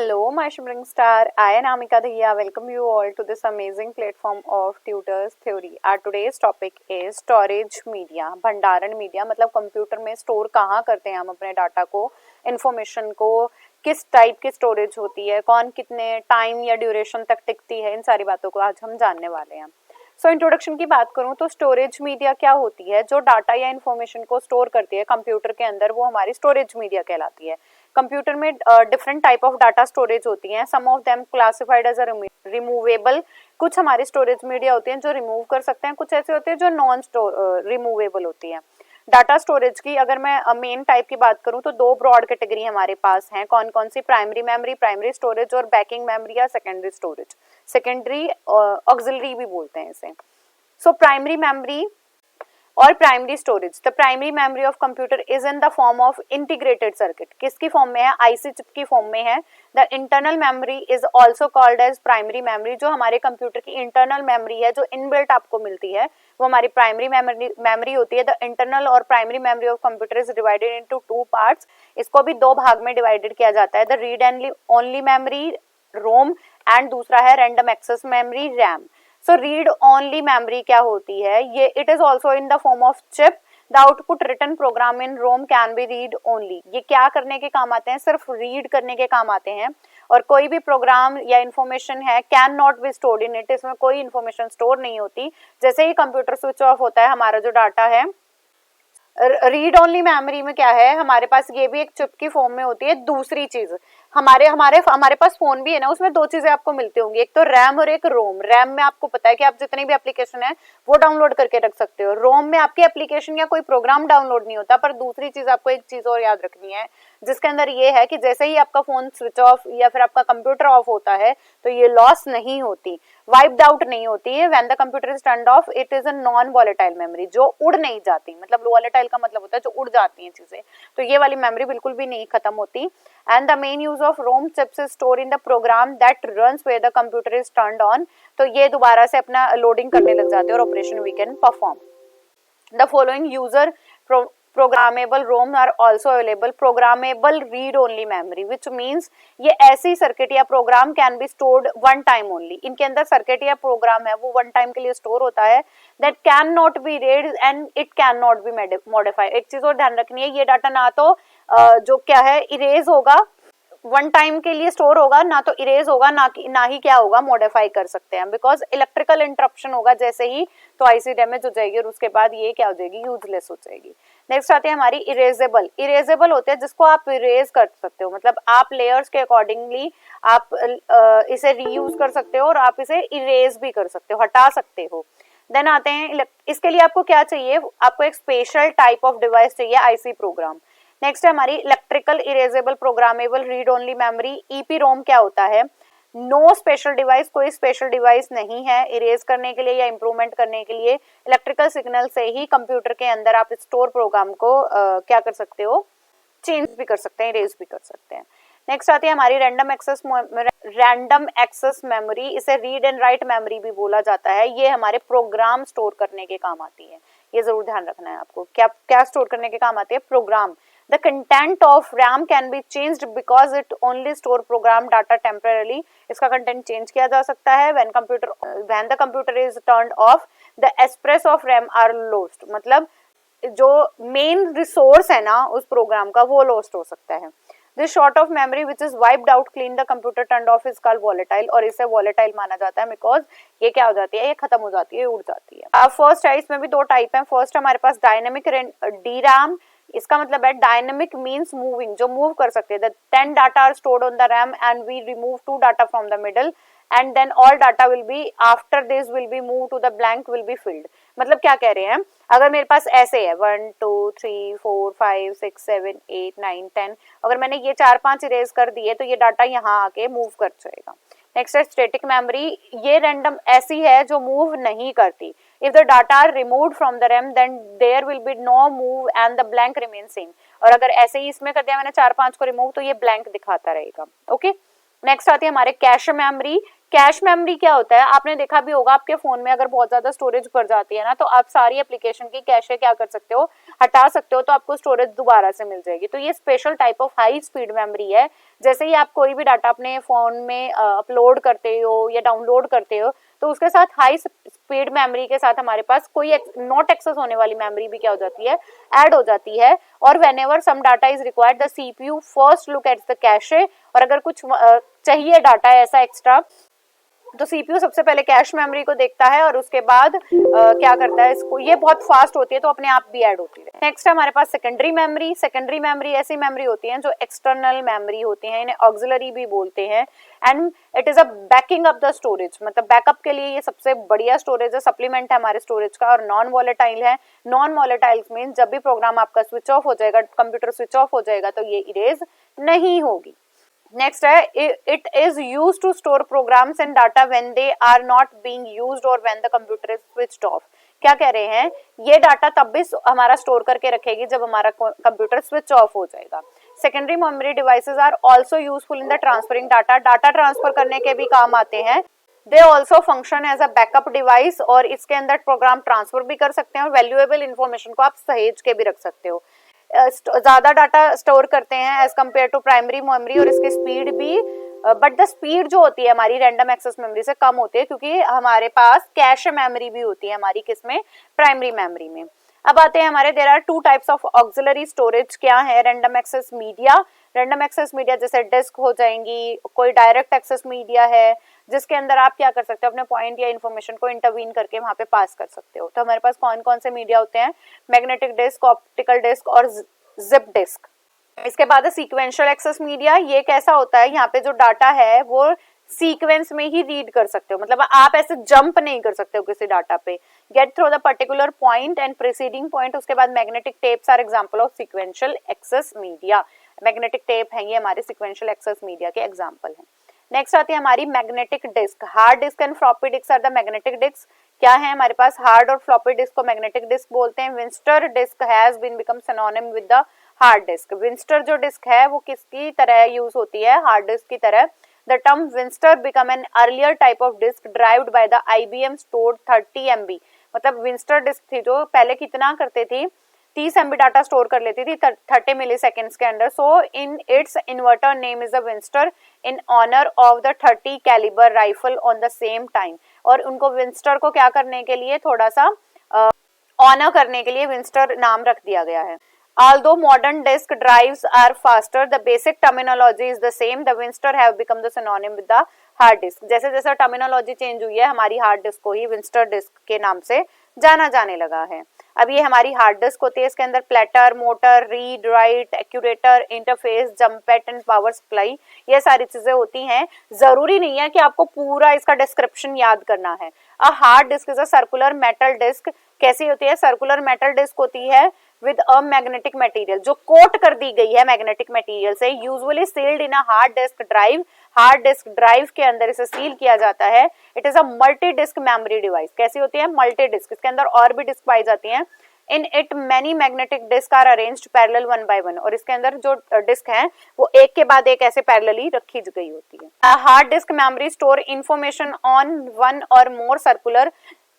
Hello, my shimmering star. I am Amika Dahiya. Welcome you all to this amazing platform of Tutors Theory. Our today's topic is storage media. भंडारण media मतलब computer में store कहाँ करते हैं हम अपने data को, information को, किस टाइप की स्टोरेज होती है, कौन कितने टाइम या ड्यूरेशन तक टिकती है, इन सारी बातों को आज हम जानने वाले हैं. सो इंट्रोडक्शन की बात करूं तो स्टोरेज मीडिया क्या होती है. जो डाटा या इन्फॉर्मेशन को स्टोर करती है कंप्यूटर के अंदर वो हमारी स्टोरेज मीडिया कहलाती है. कंप्यूटर में different type of data storage होती हैं. Some of them classified as a removable. कुछ हमारी स्टोरेज मीडिया होती हैं जो रिमूव कर सकते हैं, कुछ ऐसे होते हैं जो नॉन रिमूवेबल होती हैं. डाटा स्टोरेज की अगर मैं मेन टाइप की बात करूं तो दो ब्रॉड कैटेगरी हमारे पास हैं. कौन कौन सी? प्राइमरी मेमोरी, प्राइमरी स्टोरेज, और बैकिंग मेमोरी या सेकेंडरी स्टोरेज. सेकेंडरी ऑक्सिलरी भी बोलते हैं इसे. सो प्राइमरी मेमोरी और primary storage. The primary memory of computer is in the form of integrated circuit. किसकी फॉर्म में है? आईसी चिप की फॉर्म में है. The internal memory is also called as primary memory. जो हमारे कंप्यूटर की इंटरनल मेमोरी है, जो इनबिल्ट आपको मिलती है, वो हमारी प्राइमरी मेमोरी होती है. द इंटरनल और primary memory of computer is divided into two parts. इसको भी दो भाग में डिवाइडेड किया जाता है. The read and only memory ROM and दूसरा है random access memory RAM. So read only memory क्या होती है? ये it is also in the form of chip. The output written program in ROM can be read only. ये क्या करने के काम आते हैं? सिर्फ रीड करने के काम आते हैं. और कोई भी प्रोग्राम या इन्फॉर्मेशन है can not be stored in it. इसमें कोई इन्फॉर्मेशन स्टोर नहीं होती. जैसे ही कंप्यूटर स्विच ऑफ होता है हमारा जो डाटा है, रीड ओनली मेमोरी में क्या है हमारे पास, ये भी एक चिप की फॉर्म में होती है. दूसरी चीज हमारे हमारे हमारे पास फोन भी है ना, उसमें दो चीजें आपको मिलती होंगी, एक तो रैम और एक रोम. रैम में आपको पता है कि आप जितनी भी एप्लीकेशन है वो डाउनलोड करके रख सकते हो. रोम में आपकी एप्लीकेशन या कोई प्रोग्राम डाउनलोड नहीं होता. पर दूसरी चीज आपको एक चीज और याद रखनी है जिसके अंदर ये है कि जैसे ही आपका फोन स्विच ऑफ या फिर आपका कंप्यूटर ऑफ होता है तो ये लॉस नहीं होती, वाइप्ड आउट नहीं होती है. When the computer is turned of it is a non volatile memory, जो उड़ नहीं जाती. मतलब वॉलेटाइल का मतलब होता है जो उड़ जाती हैं चीजें. तो ये वाली मेमोरी बिल्कुल भी नहीं खत्म होती. And the main use of ROM chips is store in the program that runs when the computer is turned on. तो ये दोबारा से अपना लोडिंग करने लग जाते हैं और operation we can perform. The following user programmable ROM are also available. Programmable read only memory, which means ये ऐसी सर्किट या program can be stored one time only. इनके अंदर सर्किट या प्रोग्राम है वो वन टाइम के लिए स्टोर होता है. That can not B read and it can not be modified. एक चीज और ध्यान रखनी है, ये डाटा ना तो जो क्या है इरेज होगा, वन टाइम के लिए स्टोर होगा, ना तो इरेज होगा, ना ही क्या होगा मॉडिफाई कर सकते हैं. बिकॉज इलेक्ट्रिकल इंटरप्शन होगा जैसे ही तो आईसी डैमेज हो जाएगी और उसके बाद ये क्या हो जाएगी, यूजलेस हो जाएगी. नेक्स्ट आती है हमारी इरेजेबल. इरेजेबल होते हैं जिसको आप इरेज कर सकते हो, मतलब आप लेयर्स के अकॉर्डिंगली आप इसे रीयूज कर सकते हो और आप इसे इरेज भी कर सकते हो, हटा सकते हो. देन आते हैं इसके लिए आपको क्या चाहिए, आपको एक स्पेशल टाइप ऑफ डिवाइस चाहिए, आईसी प्रोग्राम. नेक्स्ट है हमारी electrical erasable programmable read only memory. EP ROM क्या होता है? नो स्पेशल डिवाइस, कोई स्पेशल डिवाइस नहीं है इरेज करने के लिए या इंप्रूवमेंट करने के लिए. इलेक्ट्रिकल सिग्नल से ही कंप्यूटर के अंदर आप स्टोर प्रोग्राम को क्या कर सकते हो, चेंज भी कर सकते हैं, इरेज भी कर सकते हैं. नेक्स्ट आती है हमारी रैंडम एक्सेस मेमोरी. इसे रीड एंड राइट मेमोरी भी बोला जाता है. ये हमारे प्रोग्राम स्टोर करने के काम आती है. ये जरूर ध्यान रखना है आपको. क्या क्या स्टोर करने के काम आती है? Programme. The content of RAM can be changed because it only store program data temporarily. इसका कंटेंट चेंज किया जा सकता है. when the computer is turned off, the express of RAM are lost. मतलब जो मेन रिसोर्स है ना उस प्रोग्राम का वो लॉस्ट हो सकता है. This sort of memory which is wiped out, clean the computer turned off is called volatile. और इसे volatile माना जाता है बिकॉज ये क्या हो जाती है, ये खत्म हो जाती है, उड़ जाती है. अब फर्स्ट है, इसमें भी दो टाइप है. फर्स्ट हमारे पास डायनेमिक DRAM. इसका मतलब है डायनेमिक मीन्स मूविंग, जो मूव कर सकते हैं. 10 data are stored on the RAM and we remove 2 data from the middle and then all data will be after this will be move to the blank will be filled. मतलब क्या कह रहे हैं, अगर मेरे पास ऐसे है 1 2 3 4 5 6 7 8 9 10, अगर मैंने ये 4-5 इरेज कर दिए तो ये डाटा यहाँ आके मूव कर जाएगा. नेक्स्ट है स्टैटिक मेमोरी. ये रैंडम ऐसी है जो मूव नहीं करती. If the data are removed from the RAM, then there will be no move and the blank remains same. और अगर ऐसे ही इसमें कर दिया मैंने 4-5 को रिमूव तो ये ब्लैंक दिखाता रहेगा. ओके. नेक्स्ट आती है हमारे कैश मेमोरी. कैश मेमोरी क्या होता है, आपने देखा भी होगा आपके फोन में अगर बहुत ज्यादा स्टोरेज भर जाती है ना, तो आप सारी एप्लीकेशन की कैशे क्या कर सकते हो, हटा सकते हो, तो आपको स्टोरेज दोबारा से मिल जाएगी। तो ये special type of high speed memory है। जैसे ही आप कोई भी डाटा अपने फोन में अपलोड करते हो या डाउनलोड करते हो, तो उसके साथ हाई स्पीड मेमोरी के साथ हमारे पास कोई नॉट एक्सेस होने वाली मेमोरी भी क्या हो जाती है, ऐड हो जाती है। और whenever some data is required the CPU first look at the cache, और अगर कुछ चाहिए डाटा ऐसा एक्स्ट्रा, तो सीपीयू सबसे पहले कैश मेमोरी को देखता है और उसके बाद क्या करता है इसको, ये बहुत फास्ट होती है तो अपने आप भी ऐड होती है। नेक्स्ट है हमारे पास सेकेंडरी मेमोरी। सेकेंडरी मेमोरी ऐसी मेमोरी होती है जो एक्सटर्नल मेमोरी होती है, इन्हें ऑक्सिलरी भी बोलते हैं, and it is a banking up the storage, मतलब बैकअप के लिए ये सबसे बढ़िया स्टोरेज है, सप्लीमेंट है हमारे स्टोरेज का, और नॉन वॉलेटाइल है। नॉन वॉलेटाइल मीन जब भी प्रोग्राम आपका स्विच ऑफ हो जाएगा, कंप्यूटर स्विच ऑफ हो जाएगा, तो ये इरेज नहीं होगी। नेक्स्ट है it is use to store programs and data when they are not being used और when the computer is switched off. क्या कह रहे हैं, ये डाटा तब भी हमारा स्टोर करके रखेगी जब हमारा कंप्यूटर स्विच ऑफ हो जाएगा। Secondary memory devices are also useful in the transferring data, data transfer करने के भी काम आते हैं। They also function as a backup device, और इसके अंदर प्रोग्राम ट्रांसफर भी कर सकते हैं और वैल्यूएबल इंफॉर्मेशन को आप सहेज के भी रख सकते हो। ज्यादा डाटा स्टोर करते हैं as compare to primary memory, और इसकी स्पीड भी बट द स्पीड जो होती है हमारी रैंडम एक्सेस मेमोरी से कम होती है, क्योंकि हमारे पास कैश मेमोरी भी होती है हमारी किसमें, प्राइमरी मेमोरी में। अब आते हैं हमारे, there are two types of auxiliary storage. क्या है, random access media. Random access media जैसे डिस्क हो जाएंगी, कोई डायरेक्ट एक्सेस मीडिया है जिसके अंदर आप क्या कर सकते हो, अपने पॉइंट या इन्फॉर्मेशन को इंटरवीन करके वहां पे पास कर सकते हो। तो हमारे पास कौन कौन से मीडिया होते हैं, मैग्नेटिक डिस्क, ऑप्टिकल डिस्क और जिप डिस्क। इसके बाद है सीक्वेंशियल एक्सेस मीडिया। ये कैसा होता है, यहाँ पे जो डाटा है वो सीक्वेंस में ही रीड कर सकते हो, मतलब आप ऐसे जंप नहीं कर सकते हो किसी डाटा पे, get through the particular point and preceding point. उसके बाद magnetic tapes are example of sequential access media. Magnetic tape है ये हमारे सीक्वेंशियल एक्सेस मीडिया के एग्जांपल हैं। नेक्स्ट आती है हमारी magnetic disk. Hard disk and floppy disk are the magnetic disk. क्या है हमारे पास, हार्ड और फ्लॉपी डिस्क को मैग्नेटिक डिस्क बोलते हैं। Winchester disk has been become synonym with the hard disk. विंस्टर जो डिस्क है वो किसकी तरह यूज होती है, हार्ड डिस्क की तरह। The term Winchester become an earlier type of disk drived by the IBM stored 30 MB। मतलब विंस्टर डिस्क थी जो पहले कितना करते थी, 30 MB डाटा स्टोर कर लेती थी 30 मिली सेकेंड्स के अंदर। So in its inverter name is a Winchester in honour of the 30 calibre rifle on the same time. और उनको विंस्टर को क्या करने के लिए, थोड़ा सा ऑनर करने के लिए विंस्टर नाम रख दिया गया है। Although modern disk drives are faster, the basic terminology is the same. The Winster have become the synonym with the hard disk. जैसे जैसे टर्मिनोलॉजी चेंज हुई है, हमारी हार्ड डिस्क को ही विंस्टर डिस्क के नाम से जाना जाने लगा है। अब ये हमारी हार्ड डिस्क होती है, इसके अंदर platter, motor, read write, actuator, interface, jumper and power supply, ये सारी चीजें होती हैं। जरूरी नहीं है कि आपको पूरा इसका डिस्क्रिप्शन याद करना है। A hard disk is a circular metal disk. कैसी होती है, सर्कुलर मेटल डिस्क होती है विद अ मैग्नेटिक मटेरियल, जो कोट कर दी गई है मैग्नेटिक मटेरियल से, usually sealed in a hard disk drive. Hard disk drive के अंदर इसे सील किया जाता है। It is a multi disk memory device. कैसी होती है, मल्टी डिस्क, इसके अंदर और भी डिस्क पाई जाती हैं। In it many magnetic disk are arranged parallel one by one. और इसके अंदर जो डिस्क हैं वो एक के बाद एक ऐसे पैरेलली रखी गई होती है। Hard disk memory store information on one और मोर सर्कुलर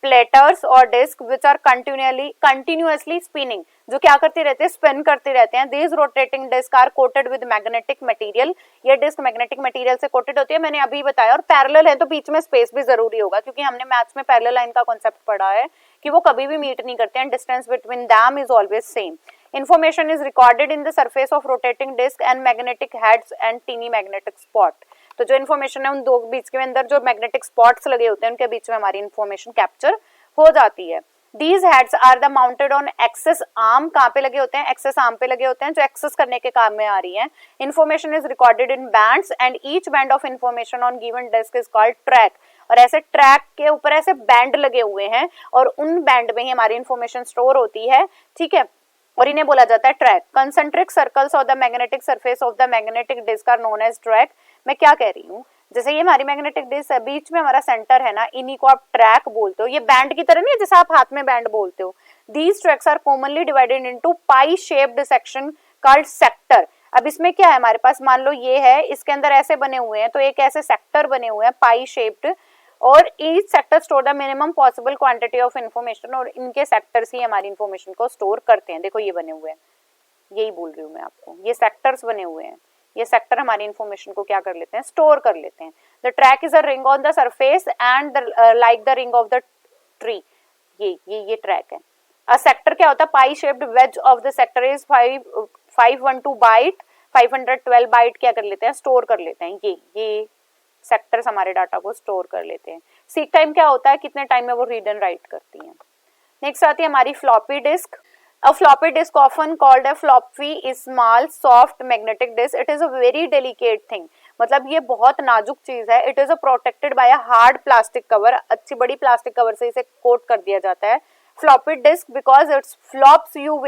प्लेटर्स और disk which are continuously spinning, जो क्या करते रहते हैं, स्पिन करते रहते हैं। These rotating disk are coated with magnetic material. ये डिस्क मैग्नेटिक मटेरियल से कोटेड होती है, मैंने अभी बताया। और पैरेलल है तो बीच में स्पेस भी जरूरी होगा, क्योंकि हमने मैथ्स में पैरेलल लाइन का कॉन्सेप्ट पढ़ा है कि वो कभी भी मीट नहीं करते हैं, distance between them is always same. Information is recorded in the surface of rotating disc and magnetic heads and teeny magnetic spot. तो जो इन्फॉर्मेशन है उन दो बीच के अंदर जो मैग्नेटिक स्पॉट्स लगे होते हैं उनके बीच में हमारी इन्फॉर्मेशन कैप्चर हो जाती है। These heads are the mounted on axis arm। कहाँ पे लगे होते हैं, एक्सेस आर्म पे लगे होते हैं, जो एक्सेस करने के काम में आ रही है। Information is recorded in bands and each band of information on given disk is called track। और ऐसे ट्रैक के ऊपर ऐसे बैंड लगे हुए हैं और उन बैंड में ही हमारी इन्फॉर्मेशन स्टोर होती है, ठीक है, और इन्हें बोला जाता है track. Concentric circles of the magnetic surface of the magnetic disk are known as track. मैं क्या कह रही हूँ, जैसे ये हमारी मैग्नेटिक डिस्क है, बीच में हमारा सेंटर है ना, इन्हीं को आप ट्रैक बोलते हो। ये बैंड की तरह नहीं है जैसे आप हाथ में बैंड बोलते हो। These tracks are commonly divided into pie shaped section called sector. अब इसमें क्या है हमारे पास, मान लो ये है, इसके अंदर ऐसे बने हुए हैं, तो एक ऐसे सेक्टर बने हुए हैं पाई शेप्ड, और each sector store the minimum possible quantity of information, और इनके सेक्टर्स ही हमारी इन्फॉर्मेशन को स्टोर करते हैं। देखो ये बने हुए हैं, यही बोल रही हूँ मैं आपको, ये सेक्टर्स बने हुए हैं, ये सेक्टर हमारी इन्फॉर्मेशन को क्या कर लेते हैं, स्टोर कर लेते हैं। The track is a ring on the surface and like the ring of the tree, ये ट्रैक है। अ सेक्टर क्या होता है, pie shaped wedge of the sector is 512 byte, 512 byte क्या कर लेते हैं, स्टोर कर लेते हैं। ये सेक्टर्स हमारे डाटा को स्टोर कर लेते हैं। सीक टाइम क्या होता है, कितने टाइम में वो रीड एंड राइट करती है। नेक्स्ट आती है हमारी floppy disk. A floppy disk, often called a floppy, is small, soft magnetic disk. It is a very delicate thing. मतलब ये बहुत नाजुक चीज है। It is a protected by a hard plastic cover. अच्छी बड़ी प्लास्टिक कवर से इसे कोट कर दिया जाता है। Floppy disk because it flops you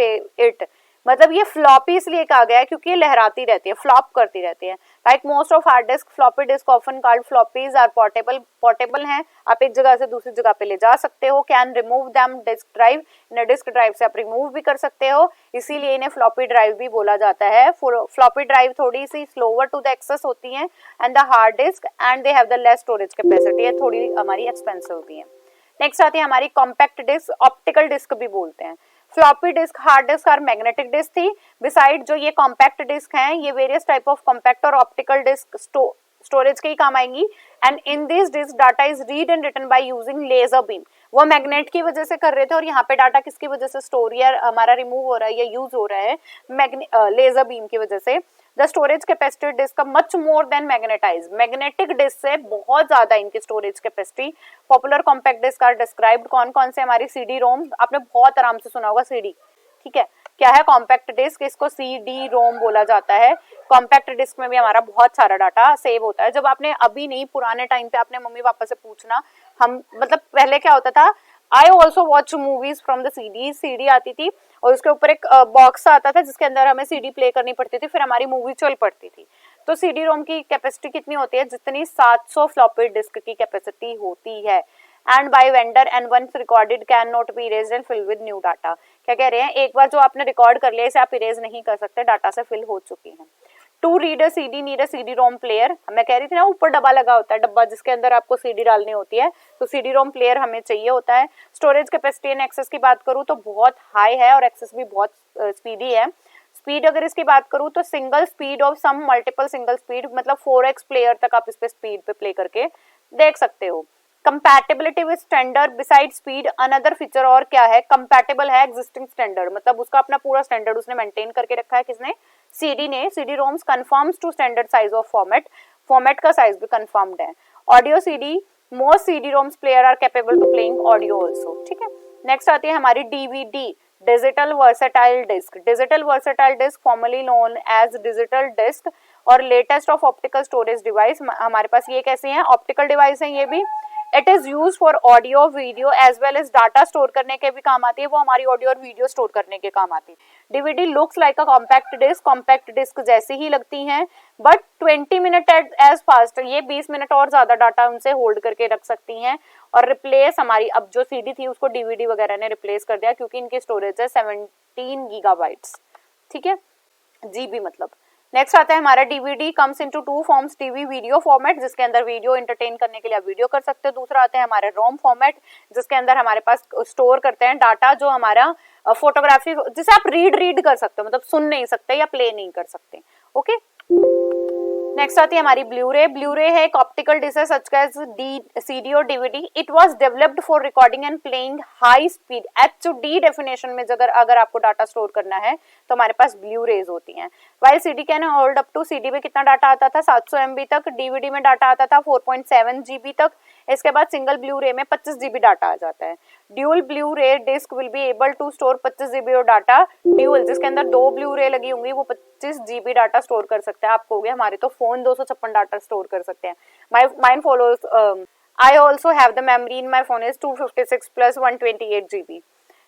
it. मतलब ये फ्लॉपी इसलिए कहा गया है क्योंकि ये लहराती रहती है, फ्लॉप करती रहती है। Like most of hard disk, floppy disk often called floppies are portable हैं, आप एक जगह से दूसरी जगह पे ले जा सकते हो। Can remove them disk drive, इन्हें डिस्क ड्राइव से आप रिमूव भी कर सकते हो, इसीलिए इन्हें फ्लॉपी ड्राइव भी बोला जाता है। फ्लॉपी ड्राइव थोड़ी सी स्लोवर टू द एक्सेस होती है and the hard disk, and they have the less storage capacity, है थोड़ी हमारी एक्सपेंसिव भी है। नेक्स्ट आती है हमारी कॉम्पैक्ट डिस्क, ऑप्टिकल डिस्क भी बोलते हैं। फ्लॉपी डिस्क, हार्ड डिस्क और मैग्नेटिक डिस्क थी। बिसाइड जो ये कॉम्पैक्ट डिस्क हैं, ये वेरियस टाइप ऑफ कॉम्पैक्ट और ऑप्टिकल डिस्क स्टोरेज के ही काम आएंगी। And in this disk data is read and written by using laser beam. वो मैग्नेट की वजह से कर रहे थे, और यहाँ पे डाटा किसकी वजह से स्टोर या हमारा रिमूव हो रहा है या यूज हो रहा है, लेजर बीम की वजह से। The storage capacity disk much more than magnetize, magnetic disk से बहुत ज्यादा इनकी storage capacity. Popular compact disk are described, कौन कौन से, हमारी सीडी रोम, आपने बहुत आराम से सुना होगा सीडी, ठीक है। क्या है कॉम्पैक्ट डिस्क, इसको सीडी रोम बोला जाता है। कॉम्पैक्ट डिस्क में भी हमारा बहुत सारा डाटा सेव होता है। जब आपने अभी नहीं, पुराने टाइम पे आपने मम्मी पापा से पूछना, हम मतलब पहले क्या होता था, I also watch movies from the CD, CD आती थी और उसके ऊपर एक बॉक्स आता था जिसके अंदर हमें सीडी प्ले करनी पड़ती थी, फिर हमारी मूवी चल पड़ती थी। तो सीडी रोम की कैपेसिटी कितनी होती है, जितनी 700 फ्लॉपी डिस्क की कैपेसिटी होती है। And by vendor and once recorded can not be erased and fill with new data. क्या कह रहे हैं, एक बार जो आपने रिकॉर्ड कर लिया इसे आप इरेज नहीं कर सकते, डाटा से फिल हो चुकी है। To read a CD need a CD ROM player, मैं कह रही थी ना ऊपर डब्बा लगा होता है, डब्बा जिसके अंदर आपको सीडी डालनी होती है, तो सीडी रोम प्लेयर हमें चाहिए होता है। स्टोरेज कैपेसिटी एंड एक्सेस की बात करूँ तो बहुत हाई है और एक्सेस भी बहुत स्पीडी है। स्पीड अगर इसकी बात करूँ तो single speed of some multiple single speed, मतलब 4x प्लेयर तक आप इस पे स्पीड पे प्ले करके देख सकते हो। Compatibility with standard beside speed, another feature और क्या है, कंपैटिबल है एग्जिस्टिंग स्टैंडर्ड, मतलब उसका अपना पूरा स्टैंडर्ड उसने मेंटेन करके रखा है, किसने, सीडी ने। CD ROMs confirms to standard size of format, format का साइज भी कंफर्म्ड है। Audio CD, most CD ROMs player are capable to playing audio also, ठीक है। नेक्स्ट आती है हमारी DVD, digital versatile disc. Digital versatile disc formally known as digital disc और latest of optical storage device. हमारे पास ये कैसे हैं, ऑप्टिकल डिवाइस हैं ये भी। It is use for audio video as well as data store करने के भी काम आती है, वो हमारी ऑडियो और वीडियो स्टोर करने के काम आती है। DVD looks like a compact disk, compact disk जैसी ही लगती हैं, बट 20 मिनट एज फास्ट, ये 20 मिनट और ज्यादा डाटा उनसे होल्ड करके रख सकती हैं। और रिप्लेस हमारी, अब जो सीडी थी उसको डीवीडी वगैरह ने रिप्लेस कर दिया क्योंकि इनकी स्टोरेज है 17 गीगाबाइट्स, ठीक है, जीबी मतलब। नेक्स्ट आता है हमारा DVD comes into two forms, TV video format जिसके अंदर वीडियो एंटरटेन करने के लिए आप वीडियो कर सकते हो। दूसरा आता है हमारे रोम फॉर्मेट जिसके अंदर हमारे पास स्टोर करते हैं डाटा जो हमारा फोटोग्राफी, जिसे आप रीड कर सकते हो, मतलब सुन नहीं सकते या प्ले नहीं कर सकते, ओके। नेक्स्ट आती है हमारी ब्लूरे। ब्लूरे है एक optical disc such as CD और DVD. It was developed for recording and playing high speed HD definition में। अगर आपको डाटा स्टोर करना है तो हमारे पास ब्लूरेज होती हैं। While CD can hold up to, CD में कितना डाटा आता था 700 MB तक, डीवीडी में डाटा आता था 4.7 GB तक। इसके बाद सिंगल ब्लू-रे में 25 GB डाटा आ जाता है। Dual Blu-ray disk will be able to store 25 GB और डाटा। ड्यूल जिसके अंदर 2 ब्लू-रे लगी होंगी वो 25 GB डाटा स्टोर कर सकते हैं। आप कहोगे हमारे तो फोन 256 डाटा स्टोर कर सकते हैं। Mine follows I also have the memory in my phone is 256 plus 128 GB।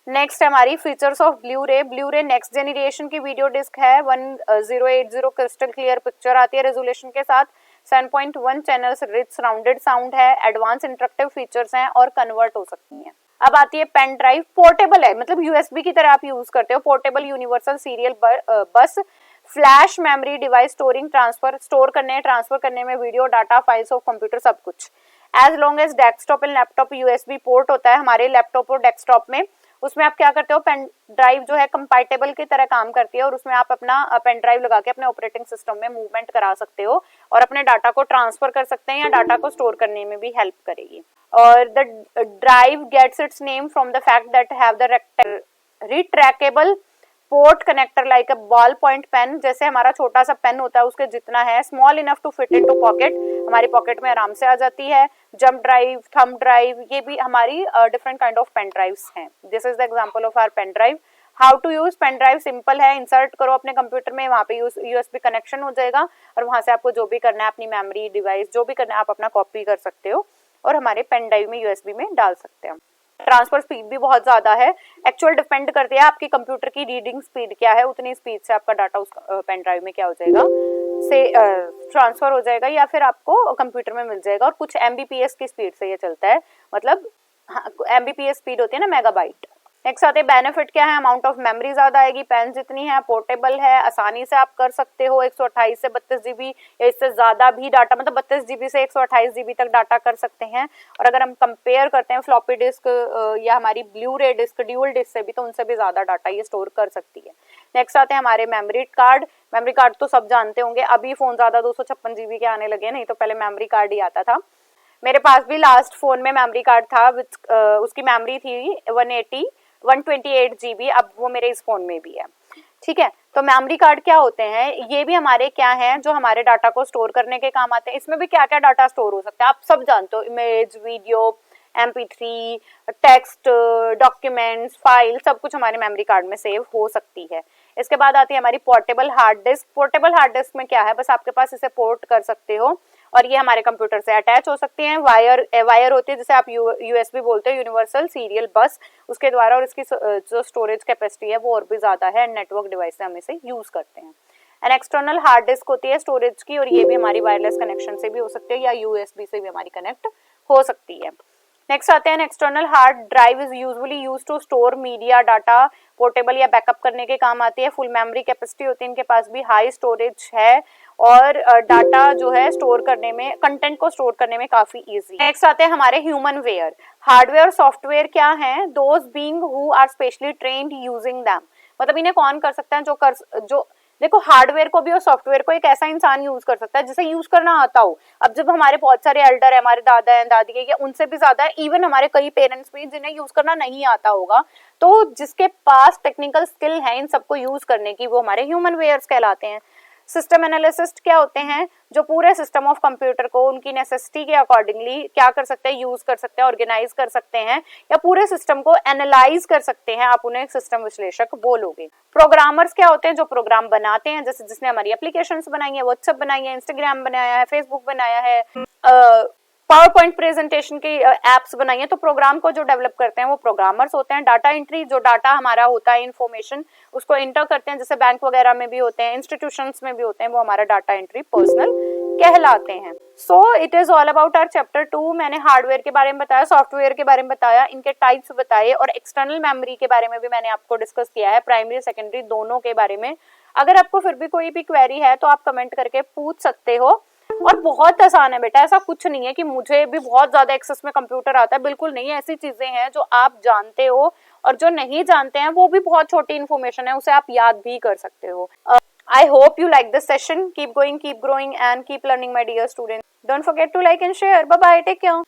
Next हमारी features of Blu-ray. Blu-ray next generation की वीडियो डिस्क है। 1080 क्रिस्टल क्लियर पिक्चर आती है रेजोल्यूशन के साथ। 7.1 चैनल्स, रिच सराउंडेड साउंड है, एडवांस इंटरेक्टिव फीचर्स हैं और कन्वर्ट हो सकती हैं। अब आती है पेन ड्राइव। पोर्टेबल है, मतलब USB की तरह आप यूज करते हो। Portable universal serial bus flash memory device storing transfer, store करने ट्रांसफर करने में video data files of computer सब कुछ। As long as desktop and laptop USB port होता है हमारे लैपटॉप और डेस्कटॉप में, उसमें आप क्या करते हो, पेन ड्राइव जो है कंपैटिबल की तरह काम करती है और उसमें आप अपना पेन ड्राइव लगा के अपने ऑपरेटिंग सिस्टम में मूवमेंट करा सकते हो और अपने डाटा को ट्रांसफर कर सकते हैं या डाटा को स्टोर करने में भी हेल्प करेगी। और the drive gets its name from the fact that have the retractable port connector like a ball point pen, जैसे हमारा छोटा सा पेन होता है उसके जितना है, small enough to fit into pocket, हमारी पॉकेट में आराम से आ जाती है। जंप ड्राइव, थंब ड्राइव, ये भी हमारी different kind of pen drives हैं। This is the example of our pen drive. How to use pen drive, simple है, इंसर्ट करो अपने कंप्यूटर में, वहाँ पे यूएसबी कनेक्शन हो जाएगा और वहां से आपको जो भी करना है, अपनी मेमोरी डिवाइस जो भी करना है, आप अपना कॉपी कर सकते हो और हमारे पेन ड्राइव में यूएसबी में डाल सकते हैं। ट्रांसफर स्पीड भी बहुत ज्यादा है, एक्चुअल डिपेंड करती है आपकी कंप्यूटर की रीडिंग स्पीड क्या है, उतनी स्पीड से आपका डाटा उस पेन ड्राइव में क्या हो जाएगा, से ट्रांसफर हो जाएगा या फिर आपको कंप्यूटर में मिल जाएगा। और कुछ एमबीपीएस की स्पीड से ये चलता है, मतलब एमबीपीएस स्पीड होती है ना, मेगाबाइट। नेक्स्ट आते हैं बेनिफिट क्या है, अमाउंट ऑफ मेमोरी ज्यादा आएगी, पेन जितनी है, पोर्टेबल है, आसानी से आप कर सकते हो, 128 से 32 जीबी या इससे ज्यादा भी डाटा, मतलब 32 जीबी से 128 जीबी तक डाटा कर सकते हैं। और अगर हम कंपेयर करते हैं फ्लॉपी डिस्क या हमारी ब्लू रे डिस्क, ड्यूल डिस्क से भी, तो उनसे भी ज्यादा डाटा ये स्टोर कर सकती है। नेक्स्ट आते हैं हमारे मेमोरी कार्ड। मेमोरी कार्ड तो सब जानते होंगे, अभी फोन ज्यादा 256 जीबी के आने लगे, नहीं तो पहले मेमोरी कार्ड ही आता था। मेरे पास भी लास्ट फोन में मेमोरी कार्ड था, उसकी मेमोरी थी 128 जीबी, अब वो मेरे इस फोन में भी है। ठीक है, तो मेमोरी कार्ड क्या होते हैं, ये भी हमारे क्या हैं, जो हमारे डाटा को स्टोर करने के काम आते हैं। इसमें भी क्या क्या डाटा स्टोर हो सकता है आप सब जानते हो, image, video, MP3, text, documents, file, सब कुछ हमारे मेमोरी कार्ड में सेव हो सकती है। इसके बाद आती है हमारी portable hard disk. Portable hard disk में क्या है, बस आपके पास इसे पोर्ट कर सकते हो और ये हमारे कंप्यूटर से अटैच हो सकती हैं। वायर होती है जिसे आप यूएसबी बोलते हो, यूनिवर्सल सीरियल बस, उसके द्वारा, और इसकी जो स्टोरेज कैपेसिटी है वो और भी ज्यादा है, नेटवर्क डिवाइस से हम इसे यूज करते हैं। एंड एक्सटर्नल हार्ड डिस्क होती है स्टोरेज की, और ये भी हमारी वायरलेस कनेक्शन से भी हो सकती है या यूएसबी से भी हमारी कनेक्ट हो सकती है। नेक्स्ट आते हैं external hard drive is usually use to store media data, portable या बैकअप करने के काम आती है। फुल मेमोरी कैपेसिटी होती है इनके पास भी, हाई स्टोरेज है और डाटा जो है स्टोर करने में, कंटेंट को स्टोर करने में काफी इजी। नेक्स्ट आते हैं हमारे ह्यूमन वेयर। हार्डवेयर सॉफ्टवेयर क्या है, those being who are specially trained using them, मतलब इन्हें कौन कर सकता है, जो देखो हार्डवेयर को भी और सॉफ्टवेयर को एक ऐसा इंसान यूज कर सकता है जिसे यूज करना आता हो। अब जब हमारे बहुत सारे एल्डर है, हमारे दादा है, दादी है, या उनसे भी ज्यादा है, इवन हमारे कई पेरेंट्स भी जिन्हें यूज करना नहीं आता होगा, तो जिसके पास टेक्निकल स्किल है इन सबको यूज करने की, वो हमारे ह्यूमन वेयर्स कहलाते हैं। सिस्टम एनालिसिस्ट क्या होते हैं, जो पूरे सिस्टम ऑफ कंप्यूटर को उनकी नेसेसिटी के अकॉर्डिंगली क्या कर सकते हैं, यूज कर सकते हैं, ऑर्गेनाइज कर सकते हैं या पूरे सिस्टम को एनालाइज कर सकते हैं, आप उन्हें सिस्टम विश्लेषक बोलोगे। प्रोग्रामर्स क्या होते हैं, जो प्रोग्राम बनाते हैं, जैसे जिसने हमारी एप्लीकेशंस बनाई है, व्हाट्सएप बनाई है, इंस्टाग्राम बनाया है, फेसबुक बनाया है, पावर पॉइंट प्रेजेंटेशन की एप्स बनाई है, तो प्रोग्राम को जो डेवलप करते हैं वो प्रोग्रामर्स होते हैं। डाटा एंट्री, जो डाटा हमारा होता है, इन्फॉर्मेशन, उसको एंटर करते हैं, जैसे बैंक वगैरह में भी होते हैं, इंस्टीट्यूशंस में भी होते हैं, वो हमारा डाटा एंट्री पर्सनल कहलाते हैं। So it is all about our chapter 2। मैंने हार्डवेयर के बारे में बताया, सॉफ्टवेयर के बारे में बताया, इनके टाइप्स बताए, और एक्सटर्नल मेमोरी के बारे में भी मैंने आपको डिस्कस किया है, प्राइमरी सेकेंडरी दोनों के बारे में। अगर आपको फिर भी कोई भी क्वेरी है तो आप कमेंट करके पूछ सकते हो, और बहुत आसान है बेटा, ऐसा कुछ नहीं है कि मुझे भी बहुत ज्यादा एक्सेस में कंप्यूटर आता है, बिल्कुल नहीं। ऐसी चीजें हैं जो आप जानते हो और जो नहीं जानते हैं वो भी बहुत छोटी इन्फॉर्मेशन है, उसे आप याद भी कर सकते हो। I hope you like this session. Keep going, keep growing and keep learning, my dear students. Don't forget to like and share. Bye bye, take care.